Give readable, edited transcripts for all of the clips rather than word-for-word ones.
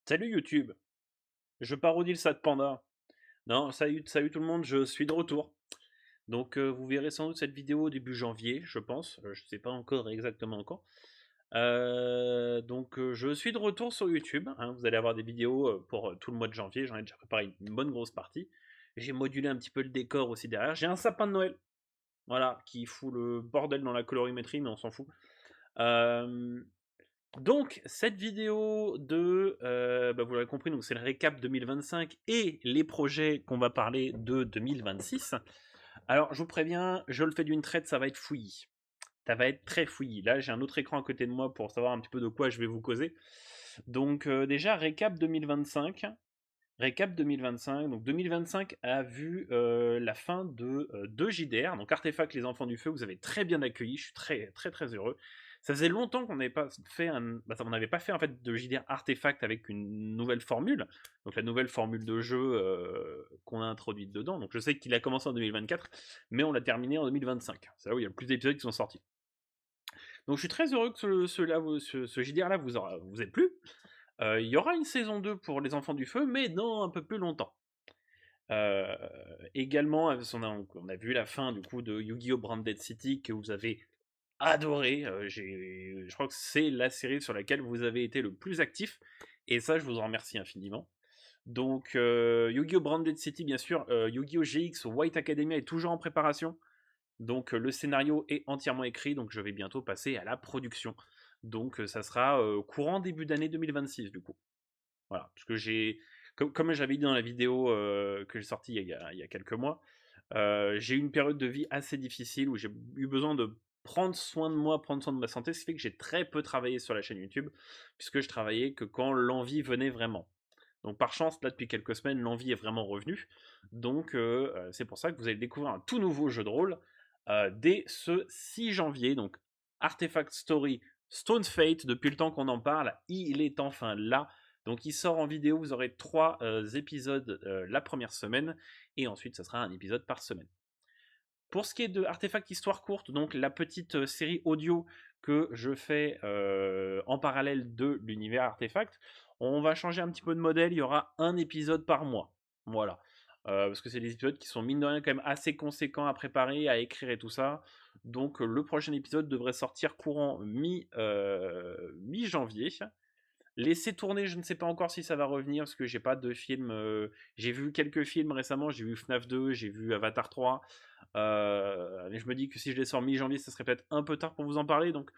Salut YouTube, je parodie le Sad Panda. Non, salut tout le monde, je suis de retour. Donc vous verrez sans doute cette vidéo au début janvier, je pense. Je ne sais pas encore exactement quand. Je suis de retour sur YouTube, hein. Vous allez avoir des vidéos pour tout le mois de janvier. J'en ai déjà préparé une bonne grosse partie. J'ai modulé un petit peu le décor aussi derrière. J'ai un sapin de Noël, voilà, qui fout le bordel dans la colorimétrie, mais on s'en fout. Euh, donc, cette vidéo vous l'avez compris, donc c'est le récap 2025 et les projets qu'on va parler de 2026. Alors, je vous préviens, je le fais d'une traite, ça va être fouillis. Ça va être très fouillis. Là, j'ai un autre écran à côté de moi pour savoir un petit peu de quoi je vais vous causer. Donc, déjà, récap 2025. Récap 2025. Donc, 2025 a vu la fin de 2 JDR. Donc, Artefact, les enfants du feu, vous avez très bien accueilli. Je suis très, très, très heureux. Ça faisait longtemps qu'on n'avait pas fait on n'avait pas fait en fait de JDR Artefact avec une nouvelle formule. Donc, la nouvelle formule de jeu qu'on a introduite dedans. Donc, je sais qu'il a commencé en 2024, mais on l'a terminé en 2025. C'est là où il y a le plus d'épisodes qui sont sortis. Donc, je suis très heureux que ce JDR-là vous ait plu. Il y aura une saison 2 pour les enfants du feu, mais dans un peu plus longtemps. Euh, Également, on a vu la fin du coup de Yu-Gi-Oh! Branded City que vous avez adoré. Je crois que c'est la série sur laquelle vous avez été le plus actif, et ça, je vous en remercie infiniment. Donc, Yu-Gi-Oh! Branded City, bien sûr, Yu-Gi-Oh! GX White Academia est toujours en préparation. Donc, le scénario est entièrement écrit, donc je vais bientôt passer à la production. Donc, ça sera courant début d'année 2026, du coup. Voilà, parce que comme j'avais dit dans la vidéo que j'ai sortie il y a quelques mois, j'ai eu une période de vie assez difficile où j'ai eu besoin de prendre soin de moi, prendre soin de ma santé, ce qui fait que j'ai très peu travaillé sur la chaîne YouTube, puisque je travaillais que quand l'envie venait vraiment. Donc par chance, là depuis quelques semaines, l'envie est vraiment revenue. Donc c'est pour ça que vous allez découvrir un tout nouveau jeu de rôle dès ce 6 janvier. Donc Artefact Story Stone Fate, depuis le temps qu'on en parle, il est enfin là. Donc il sort en vidéo, vous aurez 3 épisodes la première semaine, et ensuite ça sera un épisode par semaine. Pour ce qui est de Artefact Histoire Courte, donc la petite série audio que je fais en parallèle de l'univers Artefact, on va changer un petit peu de modèle, il y aura un épisode par mois. Voilà. Parce que c'est des épisodes qui sont mine de rien quand même assez conséquents à préparer, à écrire et tout ça. Donc le prochain épisode devrait sortir courant mi-janvier. Laisser tourner, je ne sais pas encore si ça va revenir parce que j'ai pas de film. J'ai vu quelques films récemment, j'ai vu FNAF 2, j'ai vu Avatar 3. Mais je me dis que si je les sors mi-janvier, ça serait peut-être un peu tard pour vous en parler. Donc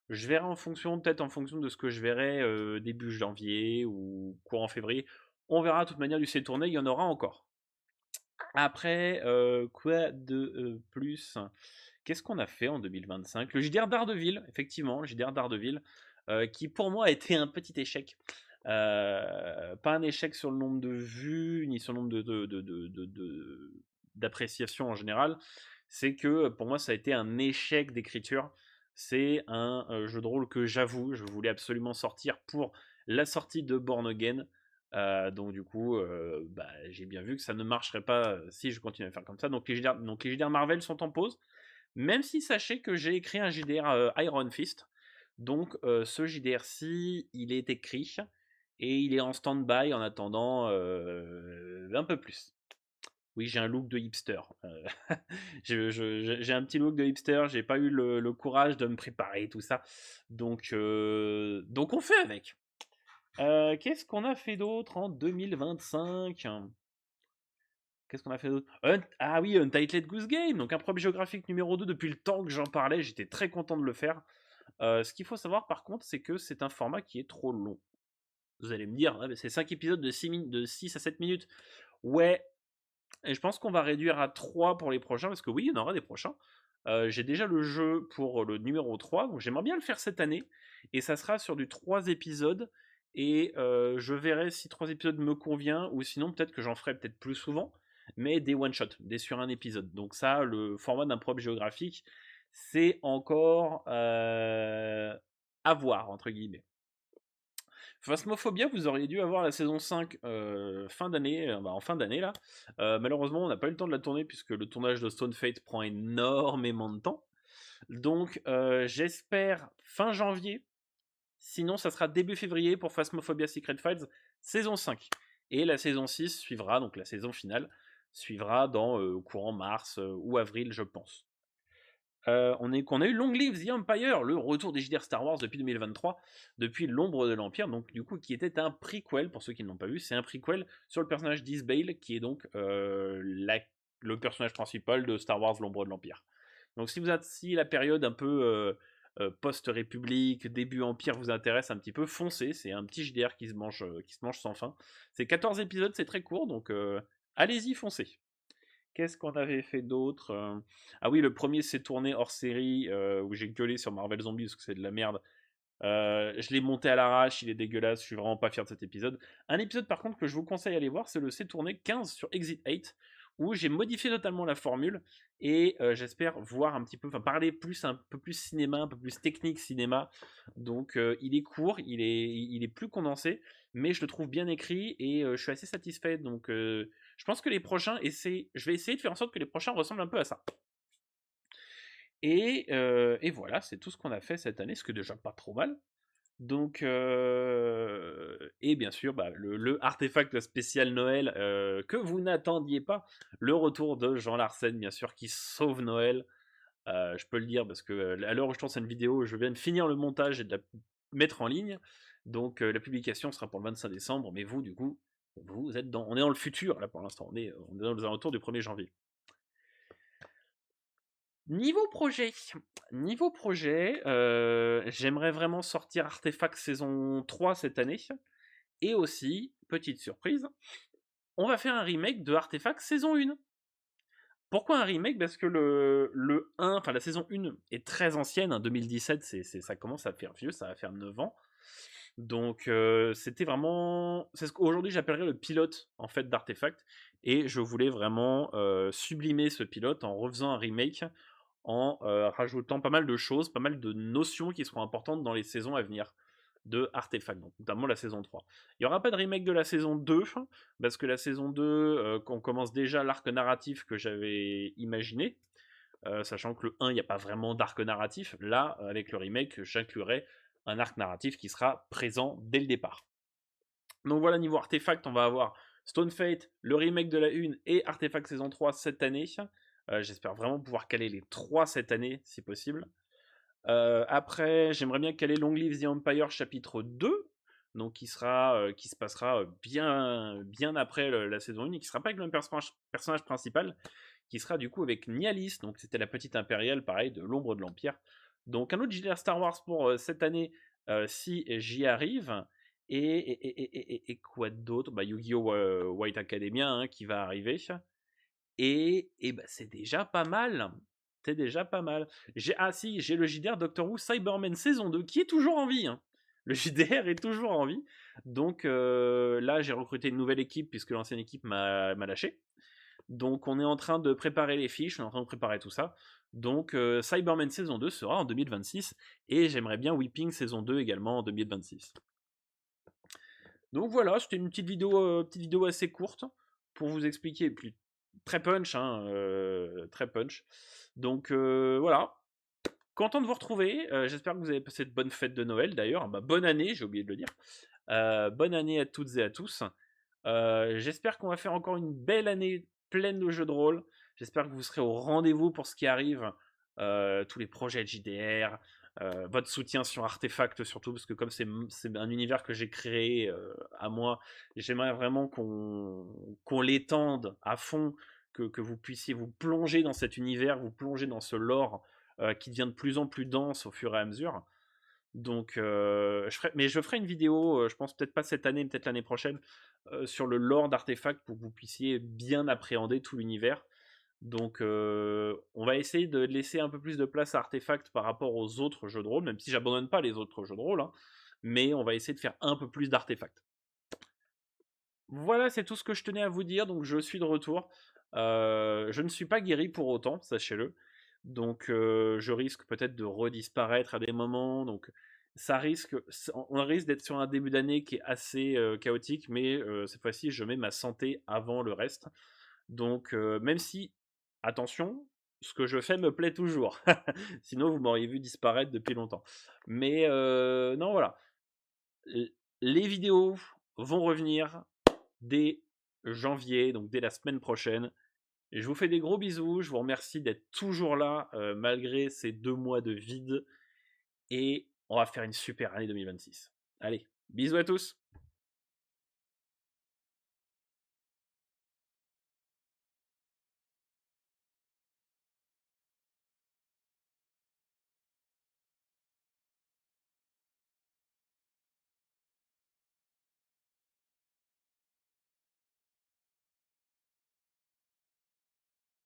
je verrai en fonction, peut-être en fonction de ce que je verrai début janvier ou courant février. On verra de toute manière du laisser tourner, il y en aura encore. Après, quoi de plus? Qu'est-ce qu'on a fait en 2025? Le JDR d'Ardeville, effectivement, le JDR d'Ardeville, qui pour moi a été un petit échec. Pas un échec sur le nombre de vues, ni sur le nombre d'appréciations en général. C'est que pour moi, ça a été un échec d'écriture. C'est un jeu de rôle que j'avoue, je voulais absolument sortir pour la sortie de Born Again. Donc du coup, j'ai bien vu que ça ne marcherait pas si je continue à faire comme ça. Donc les JDR Marvel sont en pause. Même si sachez que j'ai écrit un JDR Iron Fist. Donc ce JDR-ci, il est écrit et il est en stand-by en attendant un peu plus. Oui, j'ai un look de hipster. J'ai un petit look de hipster, j'ai pas eu le courage de me préparer tout ça. Donc on fait avec. Qu'est-ce qu'on a fait d'autre en 2025? Qu'est-ce qu'on a fait d'autre? Ah oui, Untitled Goose Game, donc un problème géographique numéro 2 depuis le temps que j'en parlais, j'étais très content de le faire. Ce qu'il faut savoir par contre, c'est que c'est un format qui est trop long. Vous allez me dire, ouais, c'est 5 épisodes de 6 à 7 minutes. Ouais, et je pense qu'on va réduire à 3 pour les prochains, parce que oui, il y en aura des prochains. J'ai déjà le jeu pour le numéro 3, donc j'aimerais bien le faire cette année, et ça sera sur du 3 épisodes, et je verrai si 3 épisodes me convient, ou sinon peut-être que j'en ferai peut-être plus souvent, mais des one-shot, des sur un épisode. Donc ça, le format d'un probe géographique, c'est encore à voir, entre guillemets. Phasmophobia, vous auriez dû avoir la saison 5 fin d'année, en fin d'année là. Malheureusement, on n'a pas eu le temps de la tourner puisque le tournage de Stone Fate prend énormément de temps. Donc, j'espère fin janvier, Sinon, ça sera début février pour Phasmophobia Secret Files, saison 5. Et la saison 6 suivra, donc la saison finale, suivra dans courant mars ou avril, je pense. On a eu Long Live the Empire, le retour des JDR Star Wars depuis 2023, depuis l'ombre de l'Empire, donc du coup qui était un prequel, pour ceux qui ne l'ont pas vu, c'est un prequel sur le personnage d'Isbale, qui est donc le personnage principal de Star Wars l'ombre de l'Empire. Donc si la période un peu post-république, début Empire vous intéresse un petit peu, foncez, c'est un petit JDR qui se mange sans fin. C'est 14 épisodes, c'est très court, donc allez-y, foncez. Qu'est-ce qu'on avait fait d'autre Ah oui, le premier s'est tourné hors série où j'ai gueulé sur Marvel Zombies parce que c'est de la merde. Je l'ai monté à l'arrache, il est dégueulasse, je suis vraiment pas fier de cet épisode. Un épisode par contre que je vous conseille d'aller voir, c'est le C'est tourné 15 sur Exit 8, où j'ai modifié totalement la formule et j'espère voir un petit peu, enfin parler un peu plus cinéma, un peu plus technique cinéma. Donc il est court, il est plus condensé, mais je le trouve bien écrit et je suis assez satisfait. Donc je pense que les prochains, je vais essayer de faire en sorte que les prochains ressemblent un peu à ça. Et voilà, c'est tout ce qu'on a fait cette année, ce que déjà pas trop mal. Donc, et bien sûr, le artefact spécial Noël que vous n'attendiez pas, le retour de Jean Larsen, bien sûr, qui sauve Noël. Je peux le dire parce que à l'heure où je tourne cette vidéo, je viens de finir le montage et de la mettre en ligne. Donc, la publication sera pour le 25 décembre, mais vous, du coup, vous êtes on est dans le futur là pour l'instant, on est dans les alentours du 1er janvier. Niveau projet, j'aimerais vraiment sortir Artefact saison 3 cette année. Et aussi, petite surprise, on va faire un remake de Artefact saison 1. Pourquoi un remake? Parce que le 1, enfin la saison 1 est très ancienne, hein, 2017, ça commence à faire vieux, ça va faire 9 ans. Donc c'était vraiment... C'est ce qu'aujourd'hui j'appellerais le pilote en fait d'Artefact. Et je voulais vraiment sublimer ce pilote en refaisant un remake, en rajoutant pas mal de choses, pas mal de notions qui seront importantes dans les saisons à venir de Artefact, donc notamment la saison 3. Il n'y aura pas de remake de la saison 2, parce que la saison 2, on commence déjà l'arc narratif que j'avais imaginé, sachant que le 1, il n'y a pas vraiment d'arc narratif. Là, avec le remake, j'inclurai un arc narratif qui sera présent dès le départ. Donc voilà, niveau Artefact, on va avoir Stone Fate, le remake de la 1 et Artefact saison 3 cette année. J'espère vraiment pouvoir caler les 3 cette année, si possible. Après, j'aimerais bien caler Long Live the Empire chapitre 2, donc qui se passera bien après la saison 1 et qui sera pas avec le même personnage principal, qui sera du coup avec Nialis, donc c'était la petite impériale, pareil, de l'ombre de l'Empire. Donc un autre JDR Star Wars pour cette année, si j'y arrive. Et quoi d'autre? Yu-Gi-Oh! White Academia hein, qui va arriver. Et c'est déjà pas mal. C'est déjà pas mal. J'ai le JDR Doctor Who Cybermen saison 2 qui est toujours en vie. Hein. Le JDR est toujours en vie. Donc là, j'ai recruté une nouvelle équipe puisque l'ancienne équipe m'a lâché. Donc on est en train de préparer les fiches, on est en train de préparer tout ça. Donc Cybermen saison 2 sera en 2026 et j'aimerais bien Weeping saison 2 également en 2026. Donc voilà, c'était une petite vidéo assez courte pour vous expliquer, très punch, hein, très punch. Donc voilà, content de vous retrouver. J'espère que vous avez passé de bonnes fêtes de Noël d'ailleurs. Bonne année, j'ai oublié de le dire. Bonne année à toutes et à tous. J'espère qu'on va faire encore une belle année pleine de jeux de rôle. J'espère que vous serez au rendez-vous pour ce qui arrive. Tous les projets de JDR, votre soutien sur Artefact surtout, parce que comme c'est un univers que j'ai créé à moi, j'aimerais vraiment qu'on l'étende à fond, que vous puissiez vous plonger dans cet univers, vous plonger dans ce lore qui devient de plus en plus dense au fur et à mesure. Donc, je ferai une vidéo, je pense peut-être pas cette année, peut-être l'année prochaine, sur le lore d'Artefact pour que vous puissiez bien appréhender tout l'univers. Donc, on va essayer de laisser un peu plus de place à Artefact par rapport aux autres jeux de rôle, même si j'abandonne pas les autres jeux de rôle, hein, mais on va essayer de faire un peu plus d'Artefact. Voilà, c'est tout ce que je tenais à vous dire, donc je suis de retour. Je ne suis pas guéri pour autant, sachez-le. Donc je risque peut-être de redisparaître à des moments. Donc on risque d'être sur un début d'année qui est assez chaotique, mais cette fois-ci je mets ma santé avant le reste. Donc même si, attention, ce que je fais me plaît toujours. Sinon vous m'auriez vu disparaître depuis longtemps. Mais non voilà. Les vidéos vont revenir dès janvier, donc dès la semaine prochaine. Je vous fais des gros bisous, je vous remercie d'être toujours là malgré ces 2 mois de vide et on va faire une super année 2026. Allez, bisous à tous!